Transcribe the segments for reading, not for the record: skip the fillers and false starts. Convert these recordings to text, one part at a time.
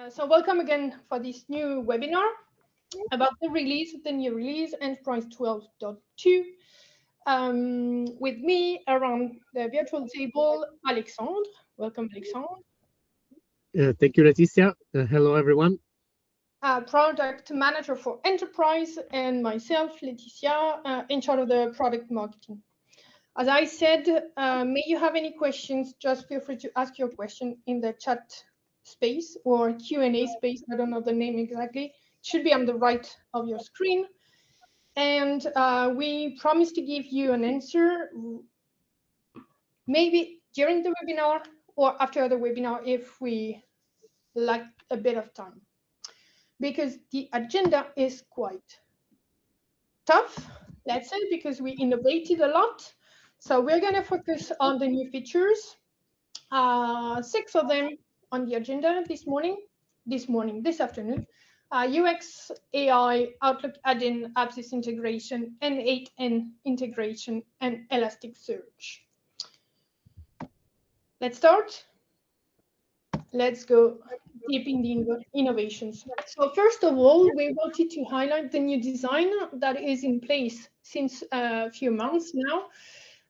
So welcome again for this new webinar about the release of the new release, Enterprise 12.2. With me around the virtual table, Alexandre. Welcome, Alexandre. Thank you, Laetitia. Hello, everyone. Product manager for Enterprise, and myself, Laetitia, in charge of the product marketing. As I said, may you have any questions, just feel free to ask your question in the chat space or Q&A space. I don't know the name exactly. It should be on the right of your screen. And we promise to give you an answer maybe during the webinar or after the webinar if we lack a bit of time. Because the agenda is quite tough, let's say, because we innovated a lot. So we're going to focus on the new features. 6 of them on the agenda this afternoon. UX, AI, Outlook add-in, Apsis integration, N8N integration, and ElasticSearch. Let's start. Let's go deep in the innovations. So first of all, we wanted to highlight the new design that is in place since a few months now.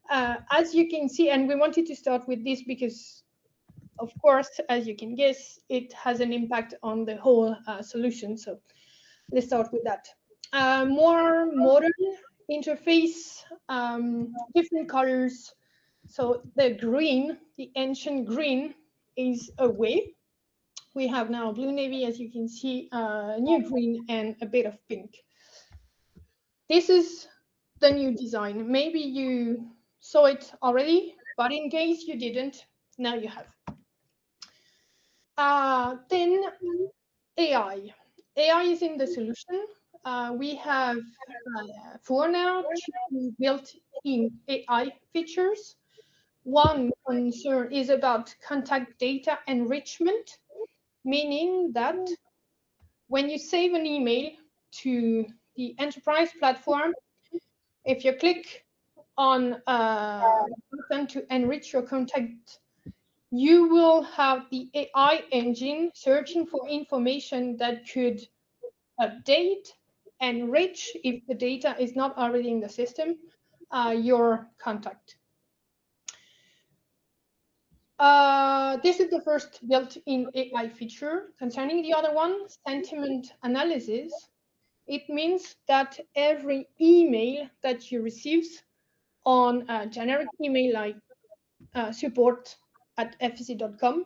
As you can see, and we wanted to start with this because, of course, as you can guess, it has an impact on the whole solution. So let's start with that. More modern interface, different colors. So the green, the ancient green, is away. We have now blue navy, as you can see, new green and a bit of pink. This is the new design. Maybe you saw it already, but in case you didn't, now you have. Then AI. AI is in the solution. We have for now 2 built-in AI features. One concern is about contact data enrichment, meaning that when you save an email to the enterprise platform, if you click on a button to enrich your contact, you will have the AI engine searching for information that could update, enrich, if the data is not already in the system, your contact. This is the first built-in AI feature. Concerning the other one, sentiment analysis, it means that every email that you receive on a generic email like support@efficy.com,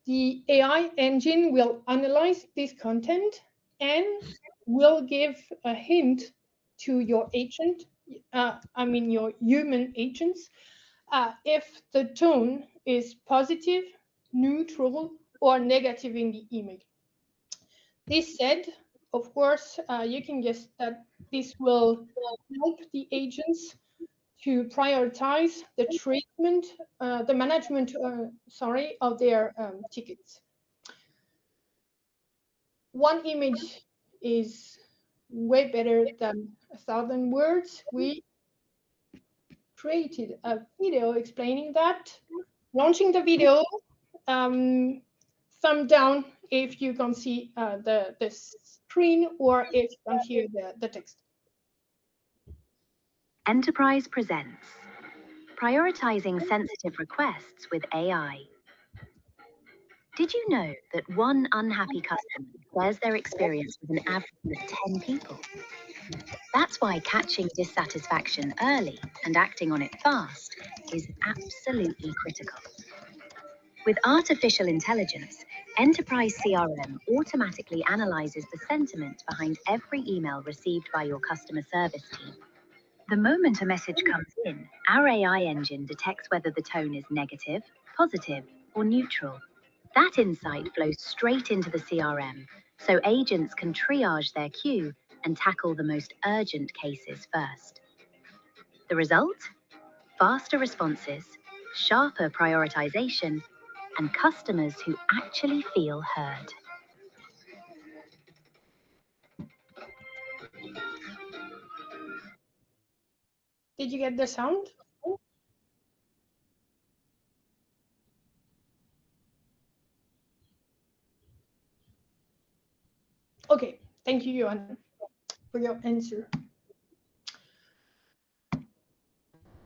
the AI engine will analyze this content and will give a hint to your agent, your human agents, if the tone is positive, neutral, or negative in the email. This said, of course, you can guess that this will help the agents to prioritize the treatment, the management, of their tickets. One image is way better than 1,000 words. We created a video explaining that. Launching the video, thumb down if you can see the screen or if you can hear the text. Enterprise presents Prioritizing Sensitive Requests with AI. Did you know that one unhappy customer shares their experience with an average of 10 people? That's why catching dissatisfaction early and acting on it fast is absolutely critical. With artificial intelligence, Enterprise CRM automatically analyzes the sentiment behind every email received by your customer service team. The moment a message comes in, our AI engine detects whether the tone is negative, positive, or neutral. That insight flows straight into the CRM, so agents can triage their queue and tackle the most urgent cases first. The result? Faster responses, sharper prioritization, and customers who actually feel heard. Did you get the sound? Okay, thank you, Johan, for your answer.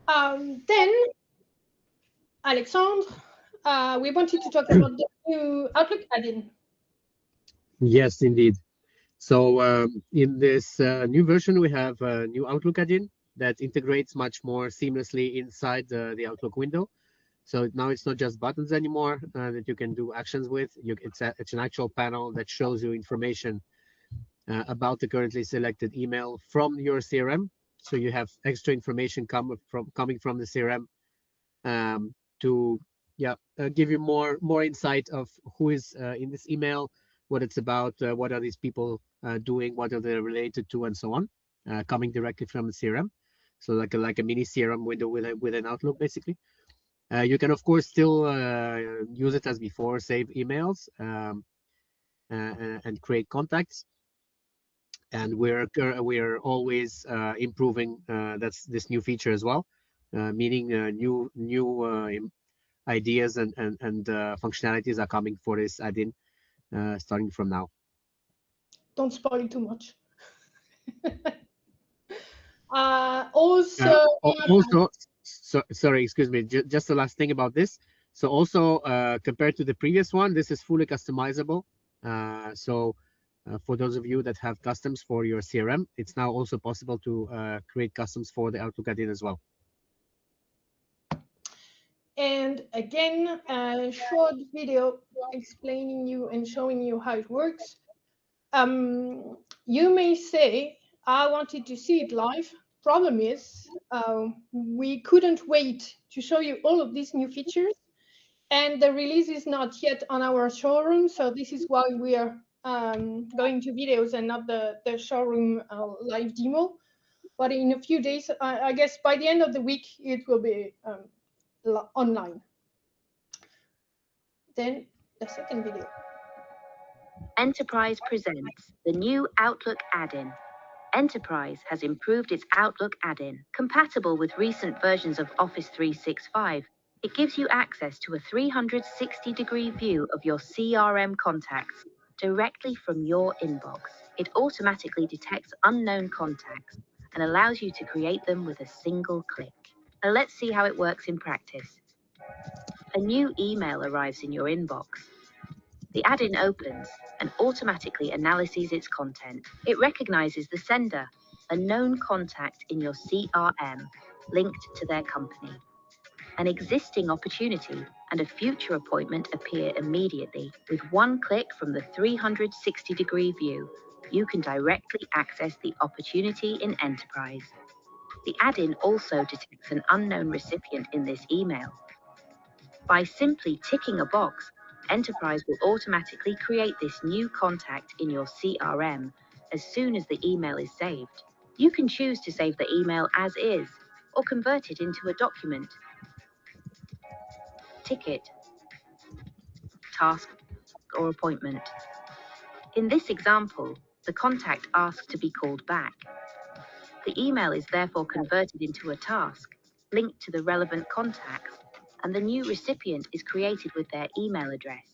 Then, Alexandre, we wanted to talk about the new Outlook add-in. Yes, indeed. So in this new version, we have a new Outlook add-in that integrates much more seamlessly inside the Outlook window. So now it's not just buttons anymore that you can do actions with. It's an actual panel that shows you information about the currently selected email from your CRM. So you have extra information coming from the CRM to give you more insight of who is in this email, what it's about, what are these people doing, what are they related to, and so on, coming directly from the CRM. So like a mini CRM window with an Outlook basically. You can of course still use it as before, save emails and create contacts. And we're always improving this new feature as well, meaning new ideas and functionalities are coming for this add-in starting from now. Don't spoil too much. Also, Sorry, excuse me, just the last thing about this. So also compared to the previous one, this is fully customizable. So for those of you that have customs for your CRM, it's now also possible to create customs for the Outlook add-in as well. and again, a short video explaining you and showing you how it works. You may say, I wanted to see it live. Problem is, we couldn't wait to show you all of these new features, and the release is not yet on our showroom. So this is why we are going to videos and not the showroom live demo. But in a few days, I guess by the end of the week, it will be online. Then the second video. Enterprise presents the new Outlook add-in. Enterprise has improved its Outlook add-in. Compatible with recent versions of Office 365, it gives you access to a 360-degree view of your CRM contacts directly from your inbox. It automatically detects unknown contacts and allows you to create them with a single click. Now let's see how it works in practice. A new email arrives in your inbox. The add-in opens and automatically analyzes its content. It recognizes the sender, a known contact in your CRM linked to their company. An existing opportunity and a future appointment appear immediately. With one click from the 360-degree view, you can directly access the opportunity in Enterprise. The add-in also detects an unknown recipient in this email. By simply ticking a box, Enterprise will automatically create this new contact in your CRM as soon as the email is saved. You can choose to save the email as is or convert it into a document, ticket, task, or appointment. In this example, the contact asks to be called back. The email is therefore converted into a task, linked to the relevant contacts, and the new recipient is created with their email address.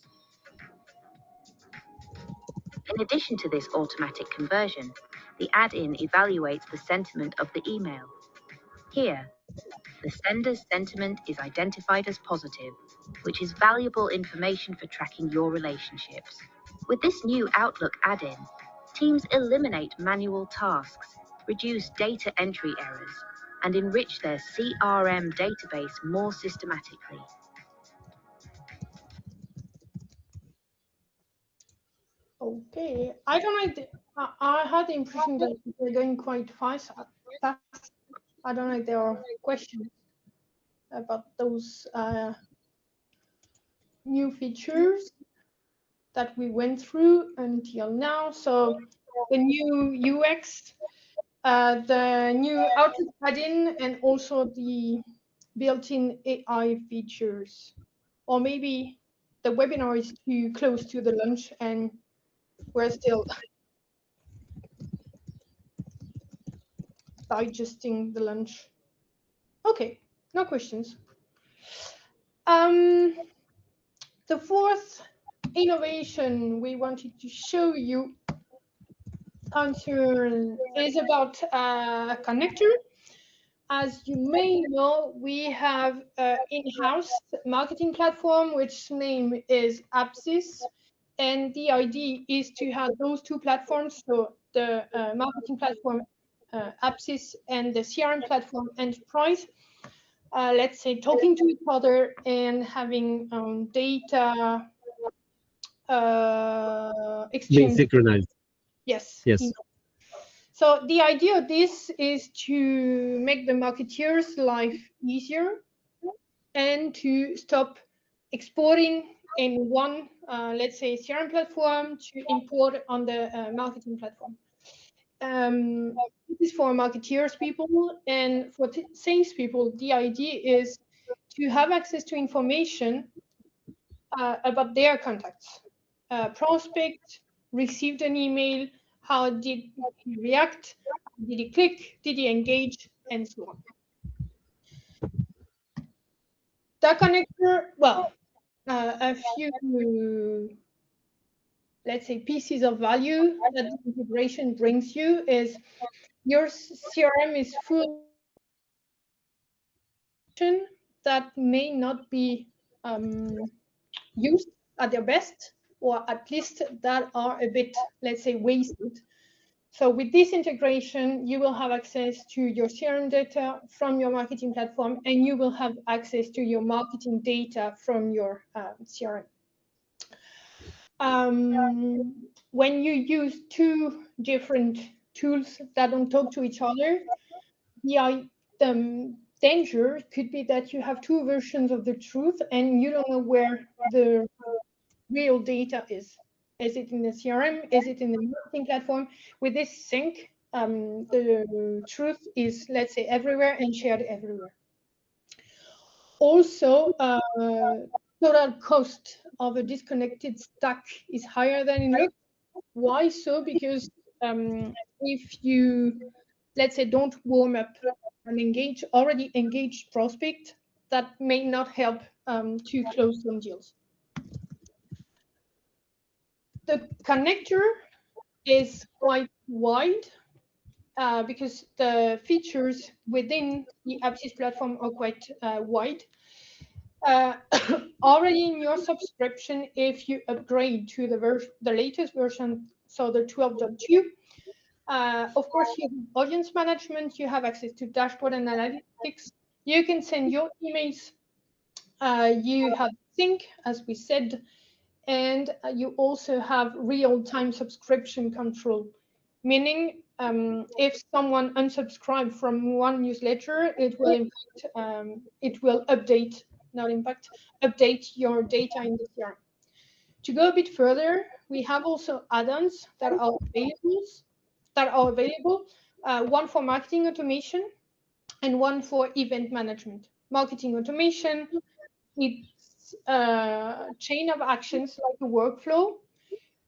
In addition to this automatic conversion, the add-in evaluates the sentiment of the email. Here, the sender's sentiment is identified as positive, which is valuable information for tracking your relationships. With this new Outlook add-in, teams eliminate manual tasks, reduce data entry errors, and enrich their CRM database more systematically. Okay, I don't know. I had the impression that they're going quite fast. I don't know if there are questions about those new features that we went through until now. So the new UX, the new Outlook add-in, and also the built-in AI features. Or maybe the webinar is too close to the lunch and we're still digesting the lunch. Okay, no questions. The fourth innovation we wanted to show you answer is about a connector. As you may know, we have an in-house marketing platform, which name is Apsis. And the idea is to have those two platforms, so the marketing platform Apsis and the CRM platform Enterprise, let's say, talking to each other and having data Being exchange. synchronized. Yes. Yes. So the idea of this is to make the marketeers' life easier and to stop exporting in one, let's say, CRM platform to import on the marketing platform. This is for marketeers people, and for sales people, the idea is to have access to information about their contacts. Prospect received an email, how did he react, did he click, did he engage, and so on. That connector, well, a few, let's say, pieces of value that the integration brings you is your CRM is full that may not be used at their best, or at least that are a bit, let's say, wasted. So with this integration, you will have access to your CRM data from your marketing platform, and you will have access to your marketing data from your CRM. When you use two different tools that don't talk to each other, the danger could be that you have two versions of the truth and you don't know where the real data is. Is it in the CRM? Is it in the marketing platform? With this sync, the truth is, let's say, everywhere and shared everywhere. Also, total cost of a disconnected stack is higher than it looks. Why so? Because if you, let's say, don't warm up an already engaged prospect, that may not help to close some deals. The connector is quite wide because the features within the Apsis platform are quite wide. Already in your subscription, if you upgrade to the latest version, so the 12.2, of course, you have audience management, you have access to dashboard and analytics, you can send your emails, you have sync, as we said, and you also have real-time subscription control, meaning if someone unsubscribes from one newsletter, it will update your data in the CRM. To go a bit further, we have also add-ons that are available, one for marketing automation and one for event management. Marketing automation, it's a chain of actions like a workflow,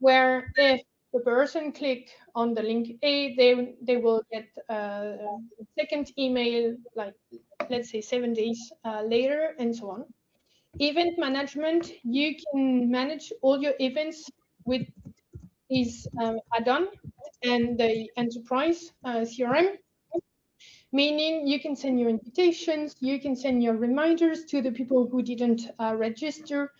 where if the person click on the link A, they will get a second email, like, let's say, 7 days later, and so on. Event management, you can manage all your events with this add-on and the enterprise CRM, meaning you can send your invitations, you can send your reminders to the people who didn't register.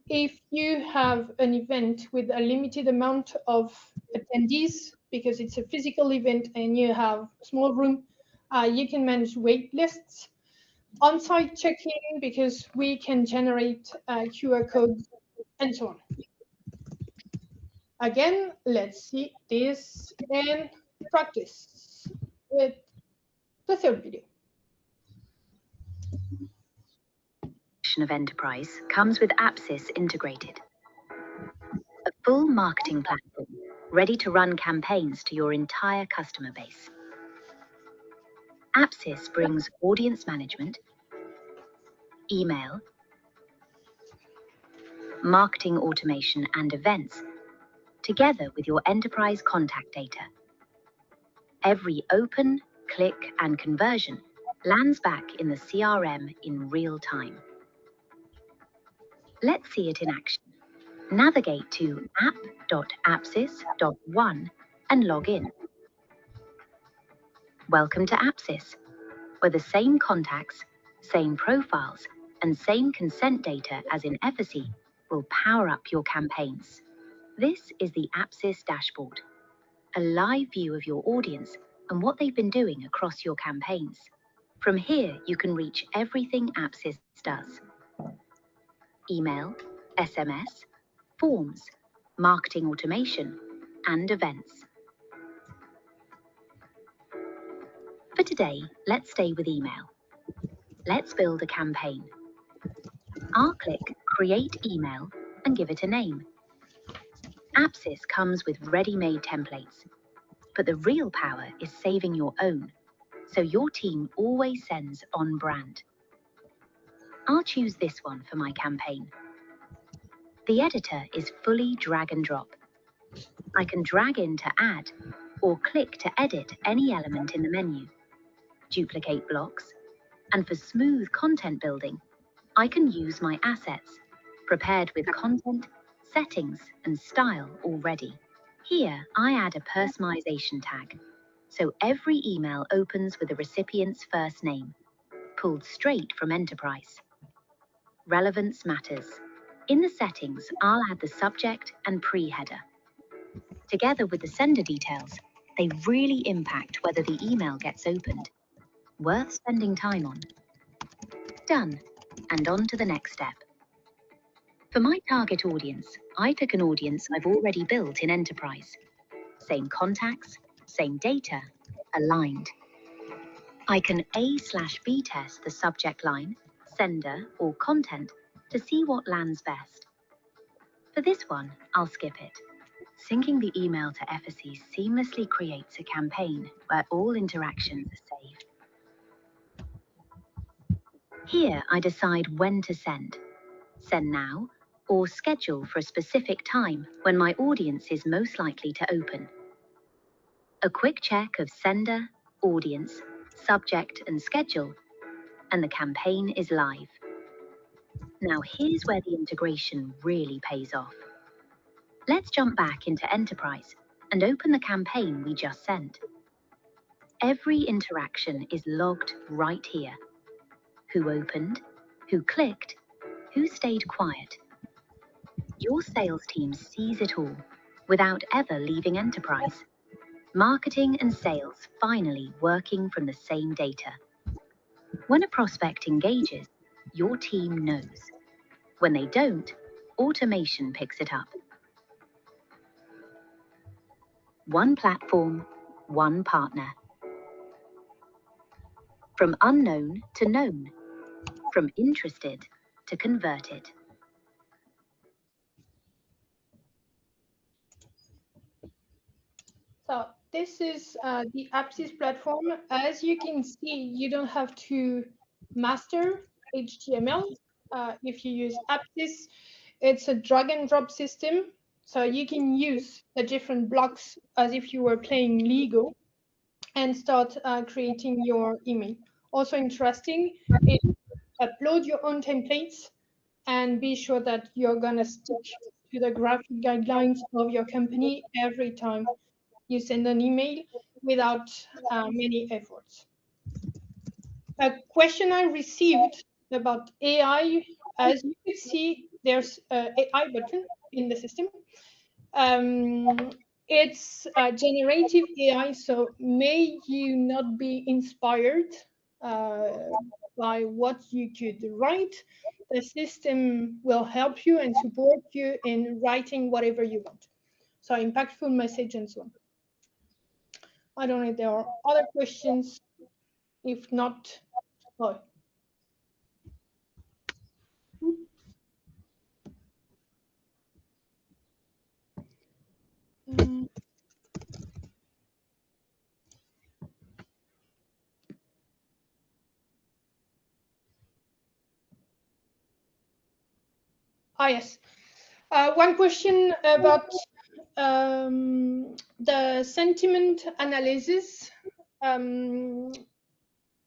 If you have an event with a limited amount of attendees, because it's a physical event and you have a small room, you can manage wait lists. On-site check-in, because we can generate QR codes and so on. Again, let's see this in practice with the third video. Of Enterprise comes with Apsis integrated. A full marketing platform ready to run campaigns to your entire customer base. Apsis brings audience management, email, marketing automation and events together with your enterprise contact data. Every open, click and conversion lands back in the CRM in real time. Let's see it in action. Navigate to app.apsis.1 and log in. Welcome to Apsis, where the same contacts, same profiles, and same consent data as in Efficy will power up your campaigns. This is the Apsis dashboard, a live view of your audience and what they've been doing across your campaigns. From here, you can reach everything Apsis does: email, SMS, forms, marketing automation, and events. For today, let's stay with email. Let's build a campaign. I'll click Create Email and give it a name. Apsis comes with ready-made templates, but the real power is saving your own, so your team always sends on brand. I'll choose this one for my campaign. The editor is fully drag and drop. I can drag in to add or click to edit any element in the menu, duplicate blocks, and for smooth content building, I can use my assets, prepared with content, settings, and style already. Here, I add a personalization tag, so every email opens with the recipient's first name, pulled straight from Enterprise. Relevance matters. In the settings, I'll add the subject and pre-header. Together with the sender details, they really impact whether the email gets opened. Worth spending time on. Done, and on to the next step. For my target audience, I pick an audience I've already built in Enterprise. Same contacts, same data, aligned. I can A/B test the subject line, sender, or content to see what lands best. For this one, I'll skip it. Syncing the email to Efficy seamlessly creates a campaign where all interactions are saved. Here, I decide when to send. Send now, or schedule for a specific time when my audience is most likely to open. A quick check of sender, audience, subject, and schedule, and the campaign is live. Now here's where the integration really pays off. Let's jump back into Enterprise and open the campaign we just sent. Every interaction is logged right here. Who opened, who clicked, who stayed quiet. Your sales team sees it all without ever leaving Enterprise. Marketing and sales finally working from the same data. When a prospect engages, your team knows. When they don't, automation picks it up. One platform, one partner. From unknown to known. From interested to converted. So this is the Apsis platform. As you can see, you don't have to master HTML. If you use Apsis, it's a drag and drop system. So you can use the different blocks as if you were playing Lego and start creating your email. Also interesting is upload your own templates and be sure that you're gonna stick to the graphic guidelines of your company every time you send an email without many efforts. A question I received about AI, as you can see, there's an AI button in the system. It's generative AI, so may you not be inspired by what you could write. The system will help you and support you in writing whatever you want. So impactful message and so on. I don't know if there are other questions. If not, oh. Yes. One question about the sentiment analysis.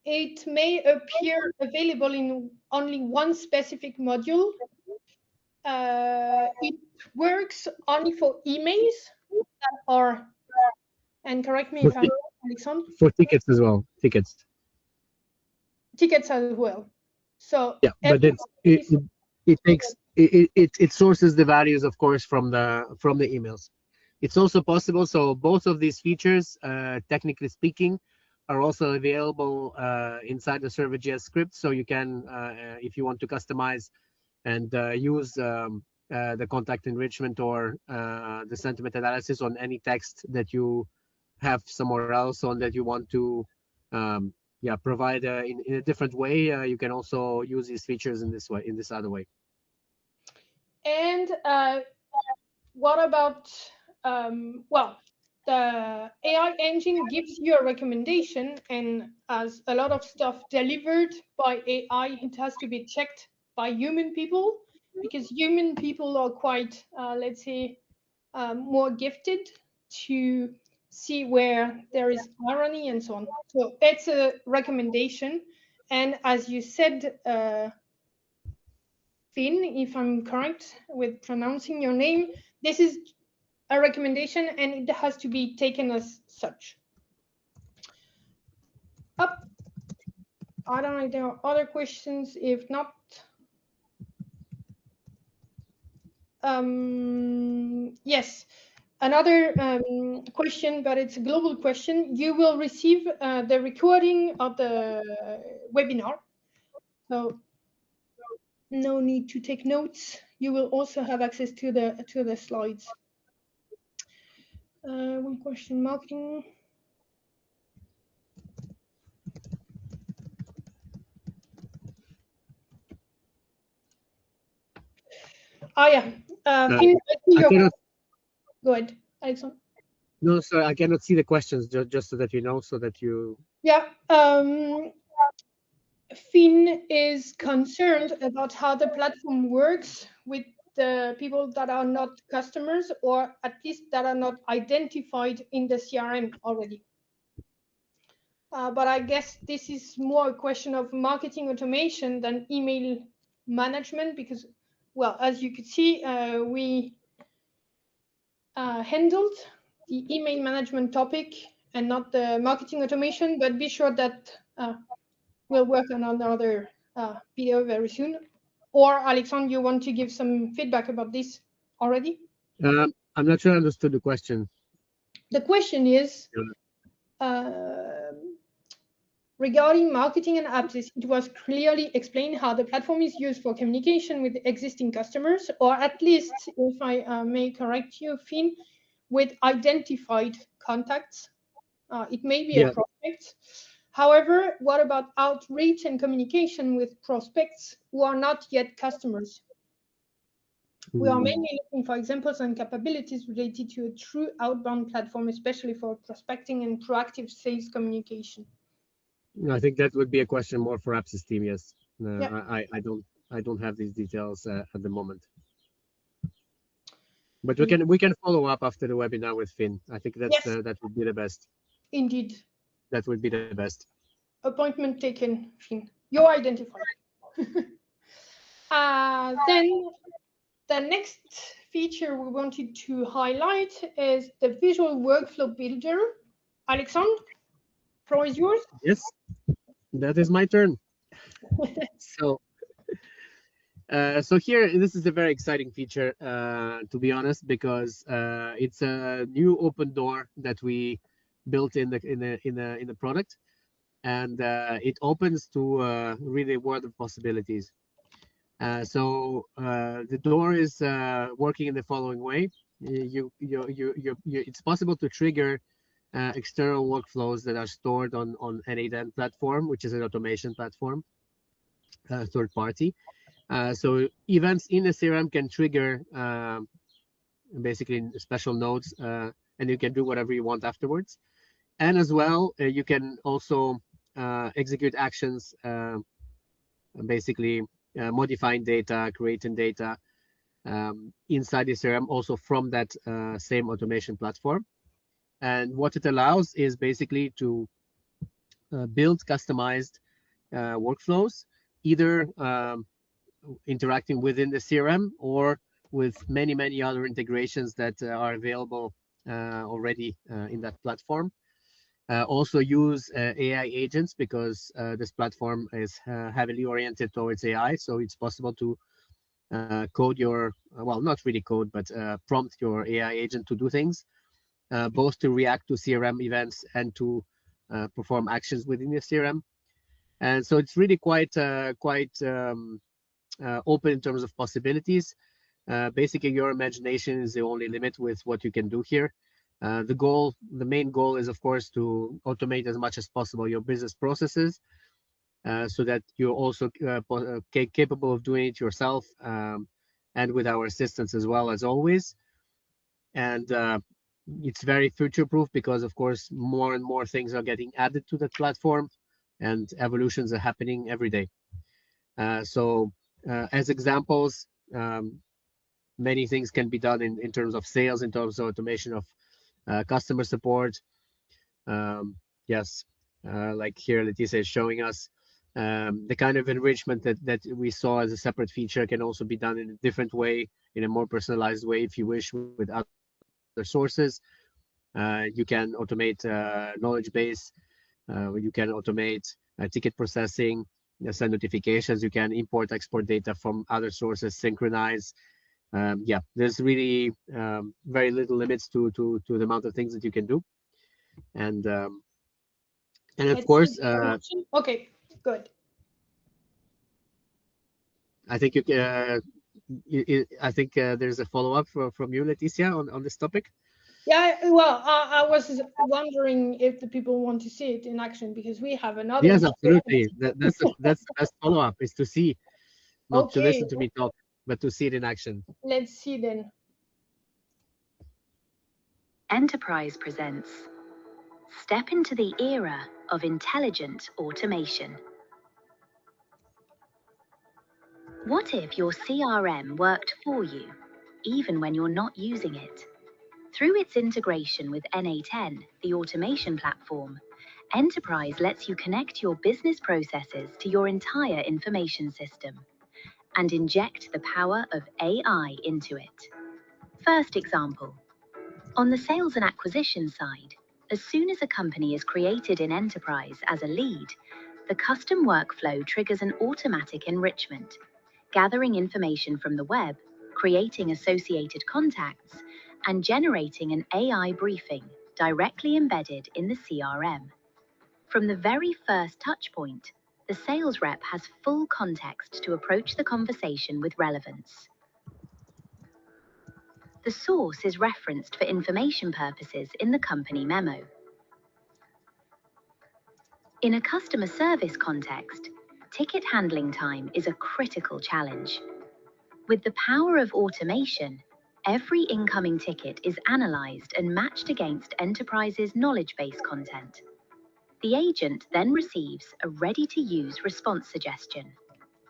It may appear available in only one specific module. It works only for emails or And correct me if I'm wrong, Alexandre. For tickets as well, tickets. Tickets as well. So Yeah, but it sources the values, of course, from the emails. It's also possible. So both of these features, technically speaking, are also available inside the Server.js script. So you can, if you want to customize and use the contact enrichment or the sentiment analysis on any text that you have somewhere else on that you want to provide in a different way, you can also use these features in this way, in this other way. And what about well, the AI engine gives you a recommendation, and as a lot of stuff delivered by AI, it has to be checked by human people, because human people are quite, let's say, more gifted to see where there is irony and so on. So it's a recommendation. And as you said, Finn, if I'm correct with pronouncing your name, this is a recommendation and it has to be taken as such. Up. I don't know if there are other questions. If not, yes. Another question, but it's a global question. You will receive the recording of the webinar. So no need to take notes. You will also have access to the slides. One question, marketing. Oh yeah, Finn, I see your. Go ahead, Alexandre. No, sorry, I cannot see the questions. Just so that you know, so that you. Yeah, Finn is concerned about how the platform works with the people that are not customers, or at least that are not identified in the CRM already. But I guess this is more a question of marketing automation than email management, because, well, as you could see, we handled the email management topic and not the marketing automation, but be sure that we'll work on another video very soon. Or Alexandre, you want to give some feedback about this already? I'm not sure I understood the question. The question is, regarding marketing and Apsis, it was clearly explained how the platform is used for communication with existing customers, or at least, if I may correct you, Finn, with identified contacts. It may be a prospect. However, what about outreach and communication with prospects who are not yet customers? We are mainly looking for examples and capabilities related to a true outbound platform, especially for prospecting and proactive sales communication. I think that would be a question more for Apsis team. Yes, Yeah. I don't have these details at the moment. But we can follow up after the webinar with Finn. I think that's that would be the best. Indeed. That would be the best. Appointment taken, Finn. You're identified. Then the next feature we wanted to highlight is the visual workflow builder. Alexandre, floor is yours. Yes, that is my turn. So here, this is a very exciting feature, to be honest, because it's a new open door that we built in the product, and it opens to really a world of possibilities. So the door is working in the following way. It's possible to trigger external workflows that are stored on N8N platform, which is an automation platform, third party. So events in the CRM can trigger basically special nodes, and you can do whatever you want afterwards. And as well, you can also execute actions, basically modifying data, creating data inside the CRM, also from that same automation platform. And what it allows is basically to build customized workflows, either interacting within the CRM or with many other integrations that are available already in that platform. Also use AI agents because this platform is heavily oriented towards AI, so it's possible to code your, well, not really code, but prompt your AI agent to do things, both to react to CRM events and to perform actions within your CRM. And so it's really quite open in terms of possibilities. Basically, your imagination is the only limit with what you can do here. The main goal is, of course, to automate as much as possible your business processes, so that you're also capable of doing it yourself, and with our assistance as well, as always. And it's very future-proof because, of course, more and more things are getting added to that platform, and evolutions are happening every day. So as examples, many things can be done in terms of sales, in terms of automation of customer support. Yes, like here, Leticia is showing us the kind of enrichment that we saw as a separate feature can also be done in a different way, in a more personalized way, if you wish, with other sources. You can automate knowledge base. You can automate ticket processing, send notifications. You can import, export data from other sources, synchronize. Yeah, there's really very little limits to the amount of things that you can do. And of course, okay, good. I think I think there's a follow-up from you, Leticia, on this topic. Yeah, well, I was wondering if the people want to see it in action, because we have another. Yes, absolutely. That's the best follow-up, is to see, not to Okay, listen to me talk, but to see it in action. let's see then. Enterprise presents Step into the era of intelligent automation. What if your CRM worked for you, even when you're not using it? Through its integration with N8N, the automation platform, Enterprise lets you connect your business processes to your entire information system and inject the power of AI into it. First example, on the sales and acquisition side, as soon as a company is created in Enterprise as a lead, the custom workflow triggers an automatic enrichment, gathering information from the web, creating associated contacts, and generating an AI briefing directly embedded in the CRM. From the very first touchpoint, the sales rep has full context to approach the conversation with relevance. The source is referenced for information purposes in the company memo. In a customer service context, ticket handling time is a critical challenge. With the power of automation, every incoming ticket is analyzed and matched against Enterprise's knowledge base content. The agent then receives a ready-to-use response suggestion,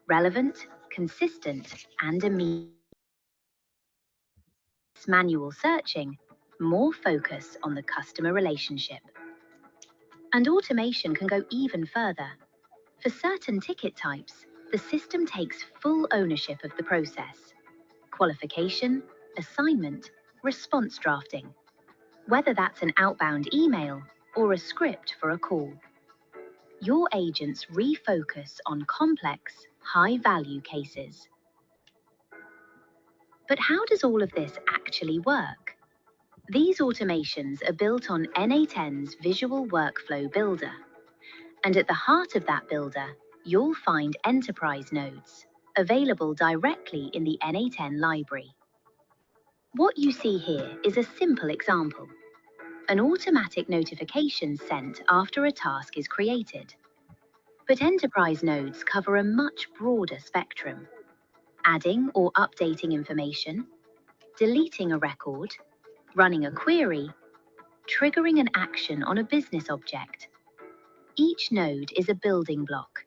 relevant, consistent, and immediate. Manual searching, more focus on the customer relationship. And automation can go even further. For certain ticket types, the system takes full ownership of the process. Qualification, assignment, response drafting, whether that's an outbound email or a script for a call. Your agents refocus on complex, high-value cases. But how does all of this actually work? These automations are built on N8N's Visual Workflow Builder. And at the heart of that builder, you'll find enterprise nodes, available directly in the N8N library. What you see here is a simple example, an automatic notification sent after a task is created. But enterprise nodes cover a much broader spectrum, adding or updating information, deleting a record, running a query, triggering an action on a business object. Each node is a building block.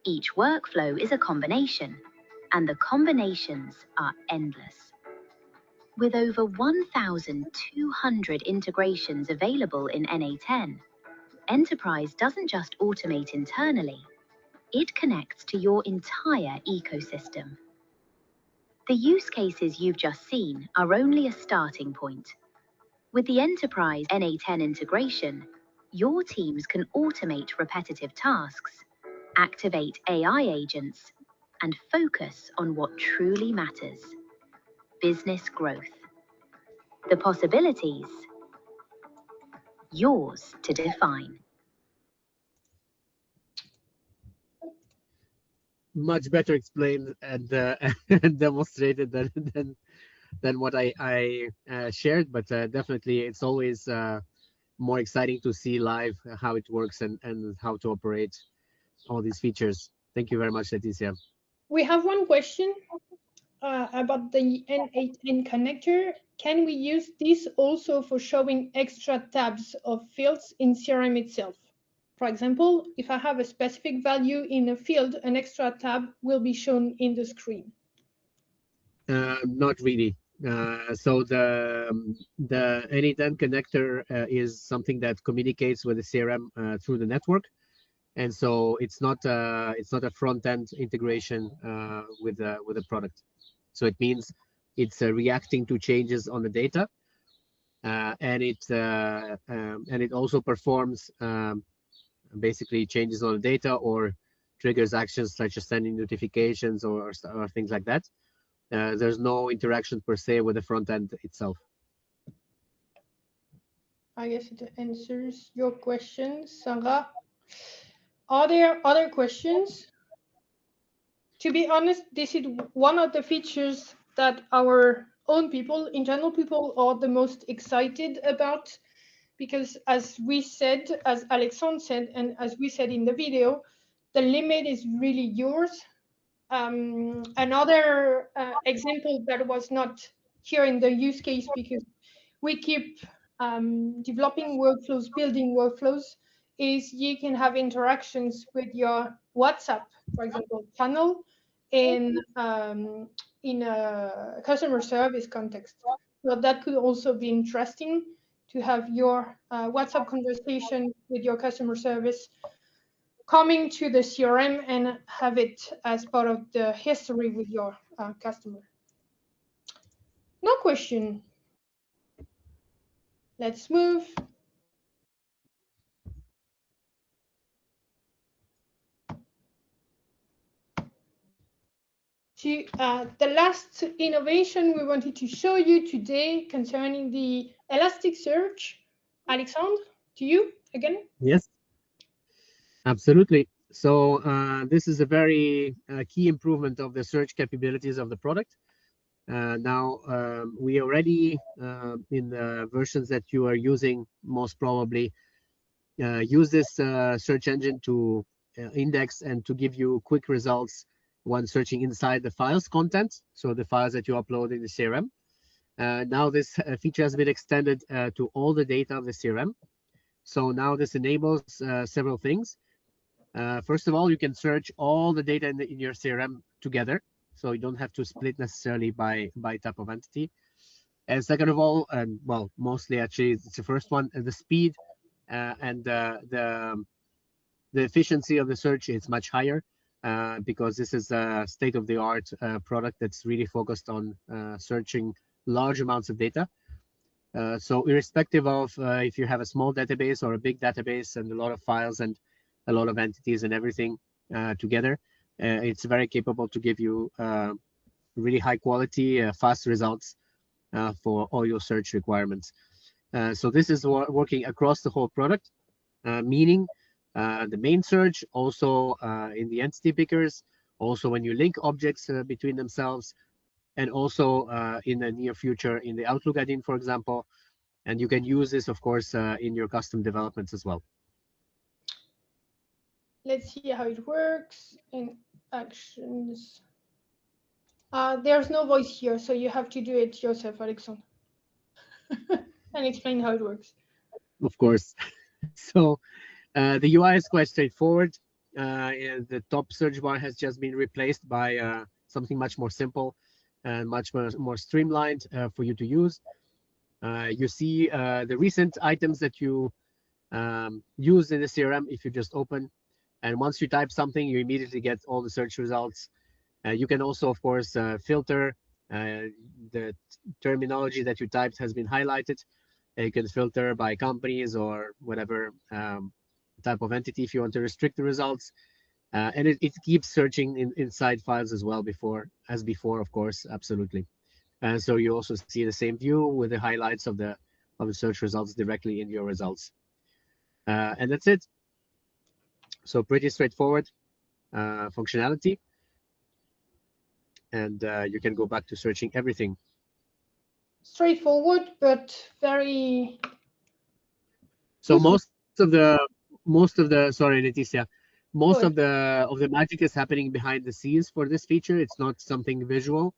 Each workflow is a combination, and the combinations are endless. With over 1,200 integrations available in N8N, Enterprise doesn't just automate internally, it connects to your entire ecosystem. The use cases you've just seen are only a starting point. With the enterprise NA10 integration, your teams can automate repetitive tasks, activate AI agents, and focus on what truly matters: business growth. The possibilities, yours to define. Much better explained and, and demonstrated than what I shared, but definitely it's always more exciting to see live how it works and how to operate all these features. Thank you very much, Leticia. We have one question about the N8N connector. Can we use this also for showing extra tabs of fields in CRM itself? For example, if I have a specific value in a field, an extra tab will be shown in the screen. Not really. So the N8N connector is something that communicates with the CRM through the network, and so it's not a front end integration with the product. So it means it's reacting to changes on the data, and it also performs basically changes on the data or triggers actions such as sending notifications or things like that. There's no interaction per se with the front end itself. I guess it answers your question, Sarah. Are there other questions? To be honest, this is one of the features that our own people, internal people, are the most excited about, because as we said, as Alexandre said, and as we said in the video, the limit is really yours. Another example that was not here in the use case, because we keep developing workflows, building workflows, is you can have interactions with your WhatsApp, for example, channel in a customer service context. So that could also be interesting to have your WhatsApp conversation with your customer service coming to the CRM and have it as part of the history with your customer. No question. Let's move. To the last innovation we wanted to show you today concerning the Elasticsearch. Alexandre, to you again. Yes, absolutely. So this is a very key improvement of the search capabilities of the product. Now, we already, in the versions that you are using, most probably use this search engine to index and to give you quick results when searching inside the files content, so the files that you upload in the CRM. Now this feature has been extended to all the data of the CRM. So now this enables several things. First of all, you can search all the data in your CRM together, so you don't have to split necessarily by type of entity. And second of all, and well, mostly actually, it's the first one, the speed and the efficiency of the search is much higher because this is a state-of-the-art product that's really focused on searching large amounts of data. So irrespective of if you have a small database or a big database and a lot of files and a lot of entities and everything together, it's very capable to give you really high quality, fast results for all your search requirements. So this is working across the whole product, meaning the main search, also in the entity pickers, also when you link objects between themselves, and also in the near future in the Outlook add-in, for example. And you can use this, of course, in your custom developments as well. Let's see how it works in actions. There's no voice here, so you have to do it yourself, Alexandre, and explain how it works. Of course. So the UI is quite straightforward. And the top search bar has just been replaced by something much more simple and much more streamlined for you to use. You see the recent items that you use in the CRM if you just open. And once you type something, you immediately get all the search results. You can also, of course, filter. The terminology that you typed has been highlighted. You can filter by companies or whatever type of entity if you want to restrict the results. And it keeps searching inside files as well as before, of course, absolutely. And so you also see the same view with the highlights of the search results directly in your results. And that's it. So pretty straightforward functionality. And you can go back to searching everything. Straightforward, but very So useful. most of the sorry, Leticia, most Good. of the magic is happening behind the scenes for this feature. It's not something visual,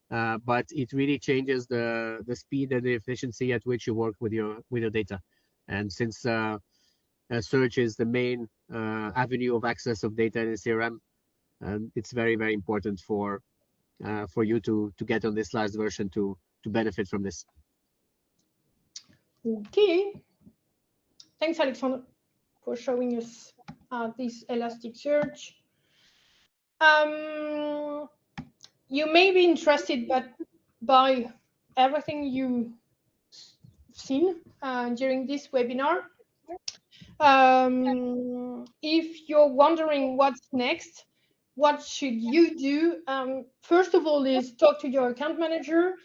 but it really changes the speed and the efficiency at which you work with your data. And since search is the main avenue of access of data in a CRM, it's very, very important for you to get on this last version to benefit from this. Okay. Thanks, Alexander, for showing us this Elasticsearch. You may be interested by everything you've seen during this webinar. If you're wondering what's next, what should you do? First of all is talk to your account manager.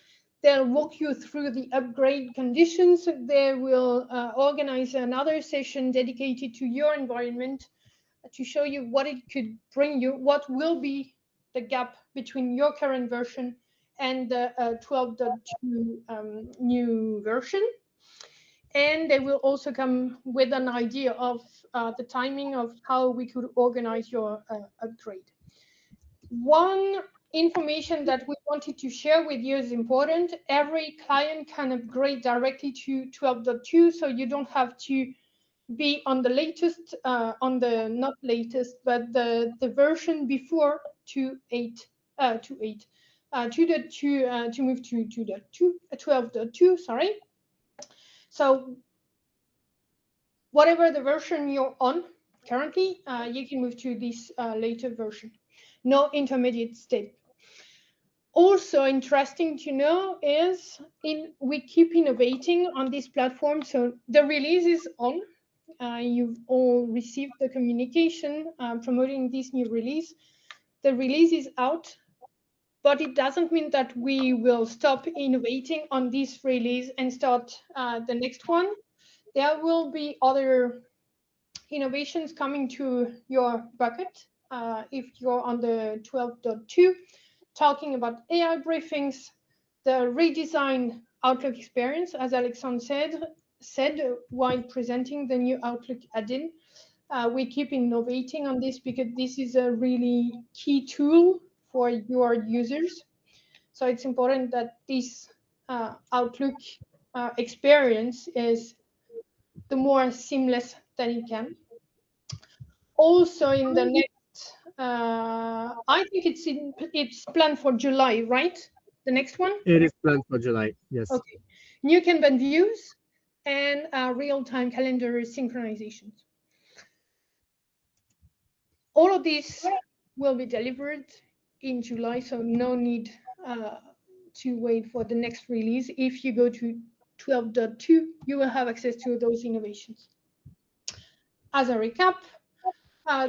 They'll walk you through the upgrade conditions. They will organize another session dedicated to your environment to show you what it could bring you, what will be the gap between your current version and the 12.2 new version. And they will also come with an idea of the timing of how we could organize your upgrade. One information that we wanted to share with you is important. Every client can upgrade directly to 12.2, so you don't have to be on the latest, on the not latest, but the version before 2.8, to move to 12.2, sorry. So whatever the version you're on currently, you can move to this later version. No intermediate step. Also interesting to know is we keep innovating on this platform. So the release is on. You've all received the communication promoting this new release. The release is out, but it doesn't mean that we will stop innovating on this release and start the next one. There will be other innovations coming to your bucket if you're on the 12.2, talking about AI briefings, the redesigned Outlook experience, as Alexandre said while presenting the new Outlook add-in. We keep innovating on this because this is a really key tool for your users. So it's important that this Outlook experience is the more seamless that it can. Also in the next, I think it's planned for July, right? The next one? It is planned for July, yes. Okay. New Kanban views and real-time calendar synchronizations. All of these will be delivered in July, so no need to wait for the next release. If you go to 12.2, you will have access to those innovations. As a recap,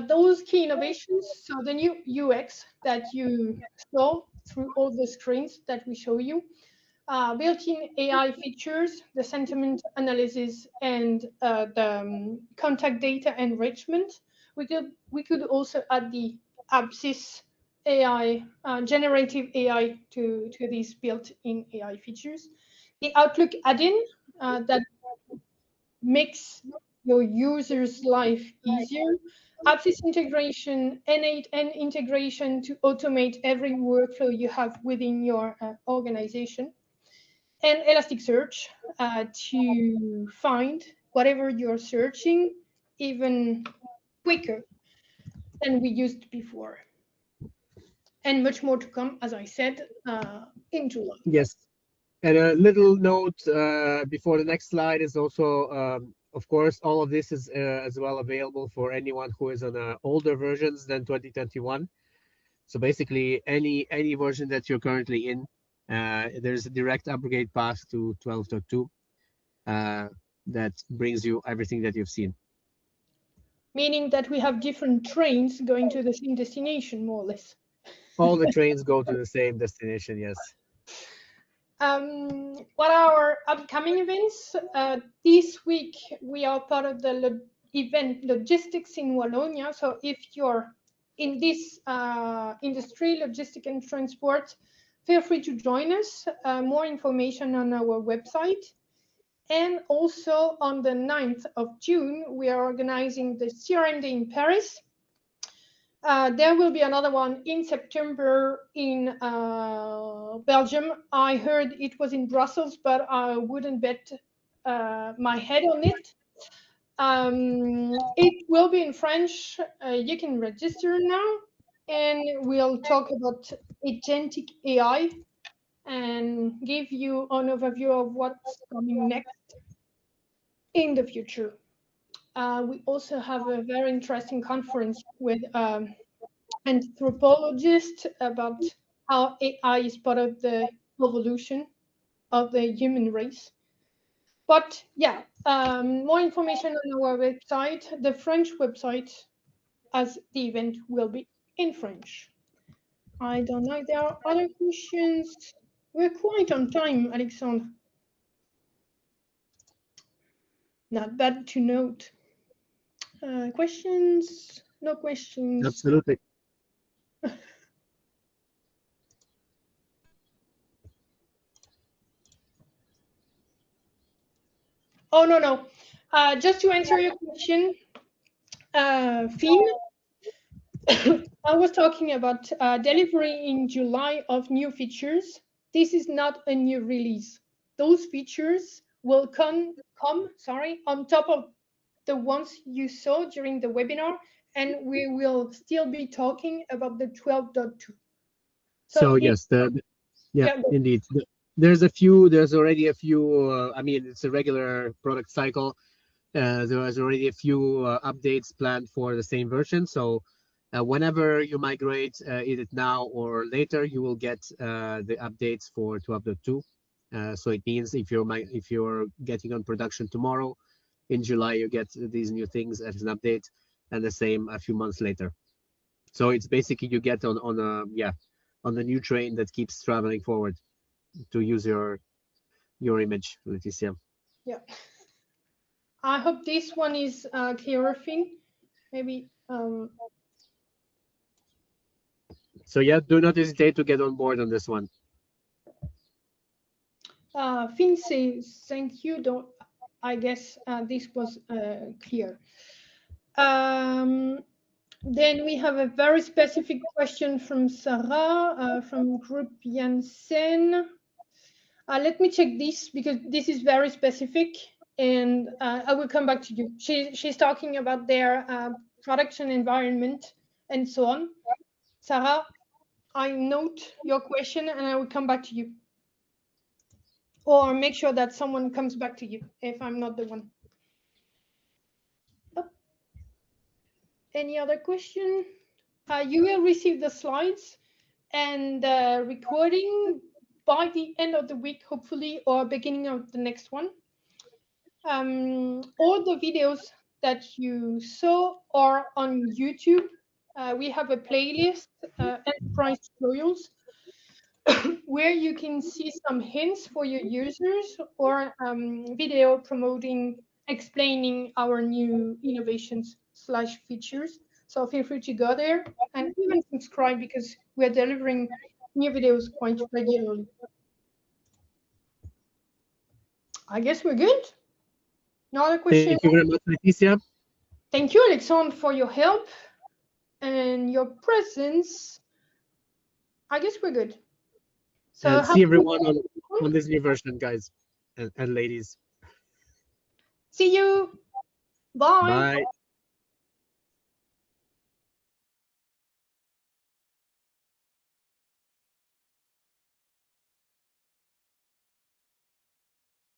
those key innovations, so the new UX that you saw through all the screens that we show you, built-in AI features, the sentiment analysis, and the contact data enrichment. We could also add the Apsis AI, generative AI to these built-in AI features. The Outlook add-in that makes your user's life easier. Apsis integration, N8N integration to automate every workflow you have within your organization. And Elasticsearch to find whatever you're searching even quicker than we used before. And much more to come, as I said, in July. Yes. And a little note before the next slide is also, of course, all of this is as well available for anyone who is on older versions than 2021. So basically, any version that you're currently in, there's a direct upgrade path to 12.2. that brings you everything that you've seen. Meaning that we have different trains going to the same destination, more or less. All the trains go to the same destination, yes. What are our upcoming events? This week, we are part of the event Logistics in Wallonia. So if you're in this industry, logistic and transport, feel free to join us. More information on our website. And also on the 9th of June, we are organizing the CRM Day in Paris. There will be another one in September in Belgium. I heard it was in Brussels, but I wouldn't bet my head on it. It will be in French. You can register now, and we'll talk about agentic AI and give you an overview of what's coming next in the future. We also have a very interesting conference with anthropologists about how AI is part of the evolution of the human race. But yeah, more information on our website, the French website, as the event will be in French. I don't know if there are other questions. We're quite on time, Alexandre. Not bad to note. Questions? No questions. Absolutely. Oh, no. Just to answer your question, Finn, I was talking about delivery in July of new features. This is not a new release. Those features will come on top of the ones you saw during the webinar, and we will still be talking about the 12.2. So yes, indeed. There's already a few, I mean, it's a regular product cycle. There was already a few updates planned for the same version. So whenever you migrate, either now or later, you will get the updates for 12.2. So it means if you're getting on production tomorrow, in July you get these new things as an update, and the same a few months later. So it's basically you get on the new train that keeps traveling forward, to use your image, Laetitia. Yeah. I hope this one is clearer, Finn. Maybe. So yeah, do not hesitate to get on board on this one. Finn says thank you. Don't. I guess this was clear. Then we have a very specific question from Sarah from Group Janssen. Let me check this because this is very specific, and I will come back to you. She's talking about their production environment and so on. Sarah, I note your question and I will come back to you. Or make sure that someone comes back to you if I'm not the one. Oh. Any other question? You will receive the slides and recording by the end of the week, hopefully, or beginning of the next one. All the videos that you saw are on YouTube. We have a playlist, Enterprise Tutorials, where you can see some hints for your users or video explaining our new innovations/features. So feel free to go there and even subscribe because we're delivering new videos quite regularly. I guess we're good. No other questions? Thank you very much, Laetitia. Thank you, Alexandre, for your help and your presence. I guess we're good. So and see everyone on this new version, guys and ladies. See you. Bye. Bye.